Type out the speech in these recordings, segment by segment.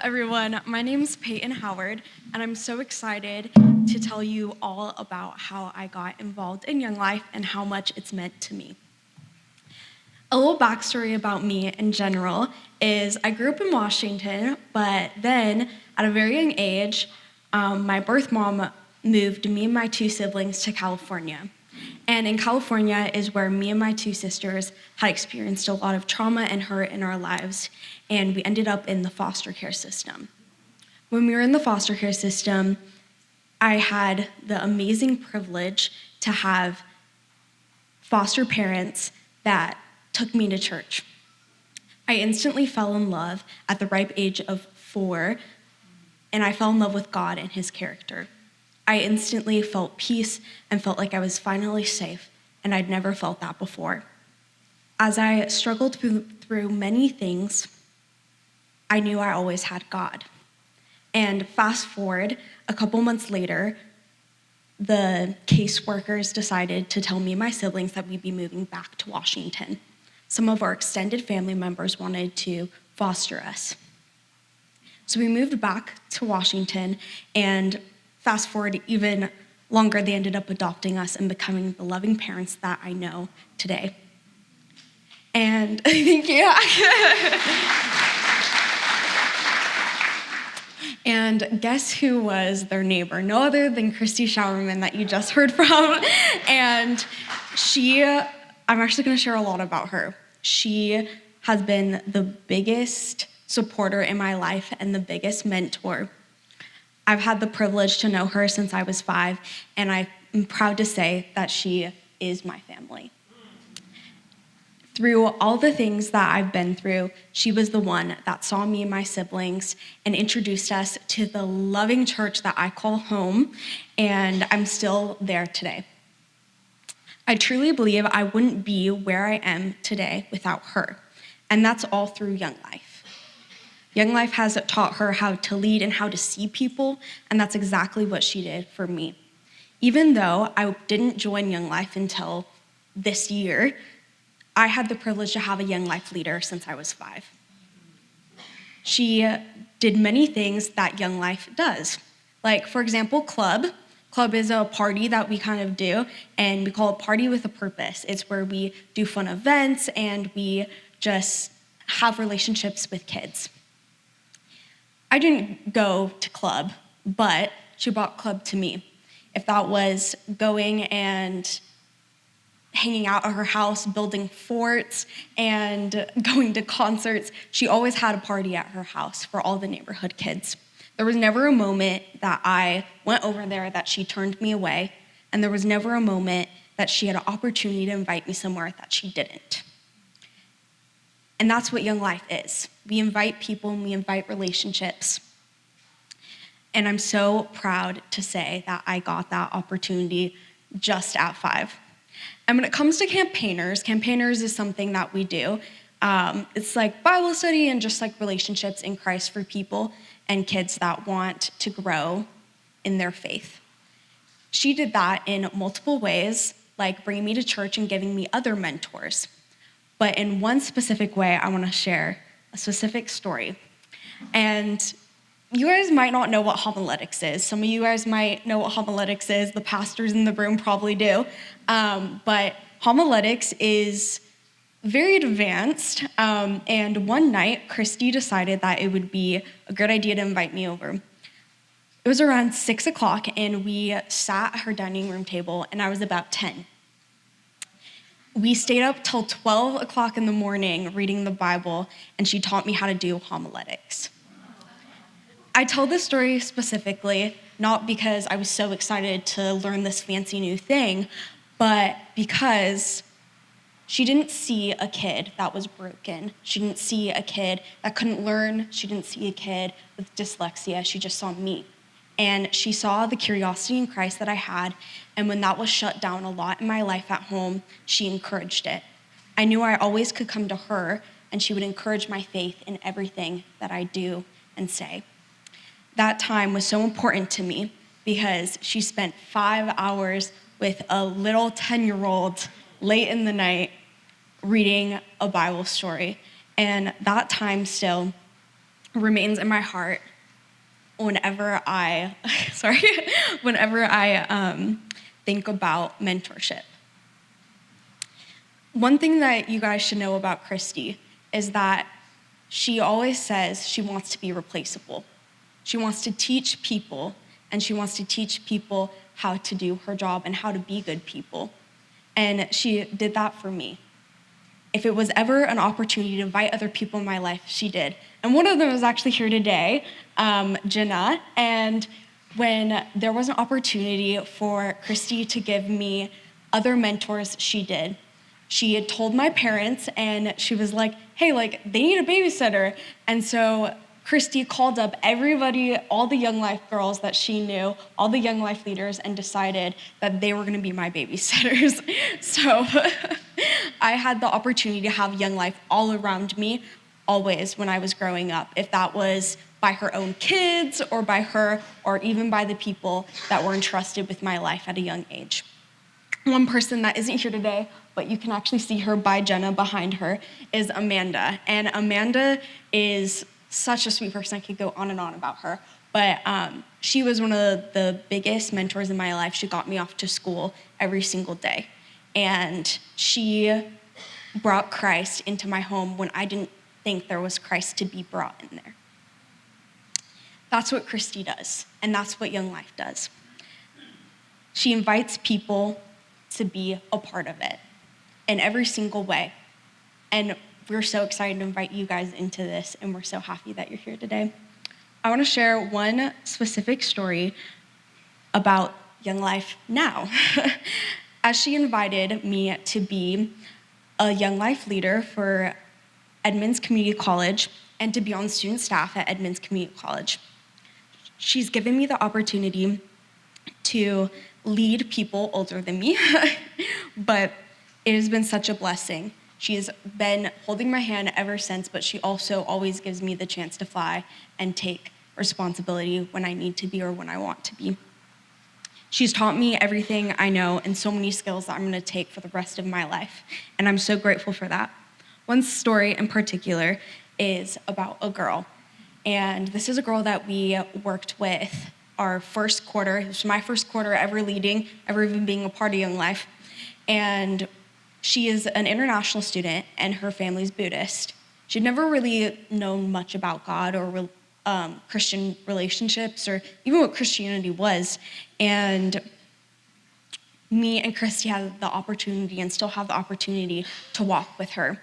everyone. My name's Peyton Howard, and I'm so excited to tell you all about how I got involved in Young Life and how much it's meant to me. A little backstory about me in general is I grew up in Washington, but then at a very young age, my birth mom moved me and my two siblings to California. And in California is where me and my two sisters had experienced a lot of trauma and hurt in our lives, and we ended up in the foster care system. When we were in the foster care system, I had the amazing privilege to have foster parents that took me to church. I instantly fell in love at the ripe age of 4, and I fell in love with God and his character. I instantly felt peace and felt like I was finally safe, and I'd never felt that before. As I struggled through many things, I knew I always had God. And fast forward, a couple months later, the caseworkers decided to tell me and my siblings that we'd be moving back to Washington. Some of our extended family members wanted to foster us. So we moved back to Washington, and fast forward even longer, they ended up adopting us and becoming the loving parents that I know today. And thank you. And guess who was their neighbor? No other than Christy Showerman that you just heard from. And I'm actually going to share a lot about her. She has been the biggest supporter in my life and the biggest mentor. I've had the privilege to know her since I was 5, and I'm proud to say that she is my family. Through all the things that I've been through, she was the one that saw me and my siblings and introduced us to the loving church that I call home, and I'm still there today. I truly believe I wouldn't be where I am today without her, and that's all through Young Life. Young Life has taught her how to lead and how to see people, and that's exactly what she did for me. Even though I didn't join Young Life until this year, I had the privilege to have a Young Life leader since I was 5. She did many things that Young Life does. Like, for example, Club. Club is a party that we kind of do, and we call it Party with a Purpose. It's where we do fun events, and we just have relationships with kids. I didn't go to Club, but she brought Club to me. If that was going and hanging out at her house, building forts, and going to concerts, she always had a party at her house for all the neighborhood kids. There was never a moment that I went over there that she turned me away, and there was never a moment that she had an opportunity to invite me somewhere that she didn't. And that's what Young Life is. We invite people and we invite relationships. And I'm so proud to say that I got that opportunity just at 5. And when it comes to campaigners is something that we do. It's like Bible study and just like relationships in Christ for people and kids that want to grow in their faith. She did that in multiple ways, like bringing me to church and giving me other mentors. But in one specific way, I want to share a specific story. And you guys might not know what homiletics is. Some of you guys might know what homiletics is. The pastors in the room probably do. But homiletics is very advanced. And one night, Christy decided that it would be a good idea to invite me over. It was around 6 o'clock, and we sat at her dining room table, and I was about 10. We stayed up till 12 o'clock in the morning reading the Bible, and she taught me how to do homiletics. I tell this story specifically not because I was so excited to learn this fancy new thing, but because she didn't see a kid that was broken. She didn't see a kid that couldn't learn. She didn't see a kid with dyslexia. She just saw me. And she saw the curiosity in Christ that I had, and when that was shut down a lot in my life at home, she encouraged it. I knew I always could come to her, and she would encourage my faith in everything that I do and say. That time was so important to me because she spent 5 hours with a little 10-year-old late in the night reading a Bible story. And that time still remains in my heart whenever I, whenever I think about mentorship. One thing that you guys should know about Christy is that she always says she wants to be replaceable. She wants to teach people, and she wants to teach people how to do her job and how to be good people. And she did that for me. If it was ever an opportunity to invite other people in my life, she did. And one of them is actually here today, Jenna. And when there was an opportunity for Christy to give me other mentors, she did. She had told my parents, and she was like, hey, they need a babysitter. And so Christy called up everybody, all the Young Life girls that she knew, all the Young Life leaders, and decided that they were gonna be my babysitters. So I had the opportunity to have Young Life all around me, always when I was growing up, if that was by her own kids or by her, or even by the people that were entrusted with my life at a young age. One person that isn't here today, but you can actually see her by Jenna behind her, is Amanda. And Amanda is such a sweet person. I could go on and on about her. But she was one of the biggest mentors in my life. She got me off to school every single day. And she brought Christ into my home when I didn't think there was Christ to be brought in there. That's what Christy does, and that's what Young Life does. She invites people to be a part of it in every single way. And we're so excited to invite you guys into this, and we're so happy that you're here today. I want to share one specific story about Young Life now. As she invited me to be a Young Life leader for Edmonds Community College and to be on student staff at Edmonds Community College, she's given me the opportunity to lead people older than me, but it has been such a blessing. She's been holding my hand ever since, but she also always gives me the chance to fly and take responsibility when I need to be or when I want to be. She's taught me everything I know and so many skills that I'm gonna take for the rest of my life, and I'm so grateful for that. One story in particular is about a girl, and this is a girl that we worked with our first quarter. It was my first quarter ever leading, ever even being a part of Young Life, and she is an international student, and her family's Buddhist. She'd never really known much about God or Christian relationships or even what Christianity was. And me and Christy had the opportunity and still have the opportunity to walk with her.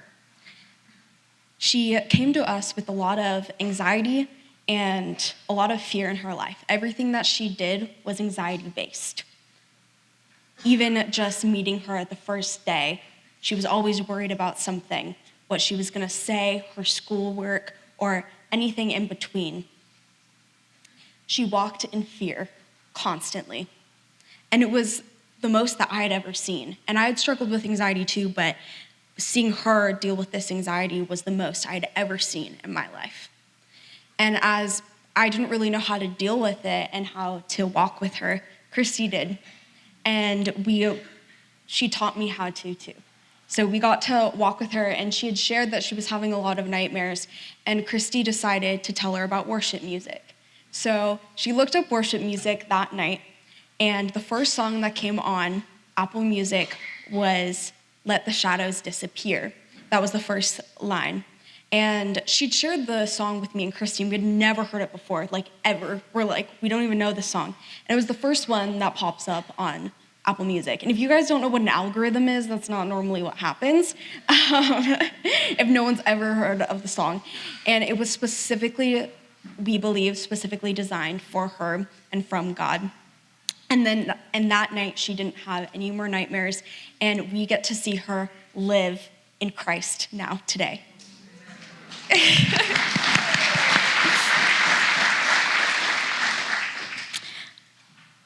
She came to us with a lot of anxiety and a lot of fear in her life. Everything that she did was anxiety-based. Even just meeting her the first day, she was always worried about something, what she was gonna say, her schoolwork, or anything in between. She walked in fear constantly. And it was the most that I had ever seen. And I had struggled with anxiety too, but seeing her deal with this anxiety was the most I had ever seen in my life. And as I didn't really know how to deal with it and how to walk with her, Christy did. And she taught me how to too. So we got to walk with her, and she had shared that she was having a lot of nightmares, and Christy decided to tell her about worship music. So she looked up worship music that night, and the first song that came on Apple Music was Let the Shadows Disappear. That was the first line. And she'd shared the song with me and Christy, and we had never heard it before, ever. We're like, we don't even know the song. And it was the first one that pops up on Apple Music. And if you guys don't know what an algorithm is, that's not normally what happens, if no one's ever heard of the song. And it was specifically, we believe, specifically designed for her and from God. And that night, she didn't have any more nightmares, and we get to see her live in Christ now, today.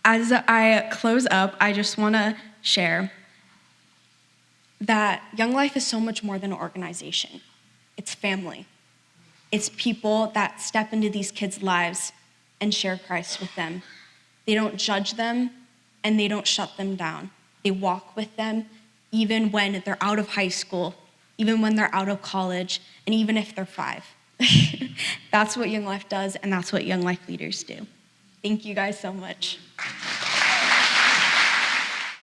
As I close up, I just want to share that Young Life is so much more than an organization. It's family. It's people that step into these kids' lives and share Christ with them. They don't judge them, and they don't shut them down. They walk with them even when they're out of high school, even when they're out of college, and even if they're 5. That's what Young Life does, and that's what Young Life leaders do. Thank you guys so much.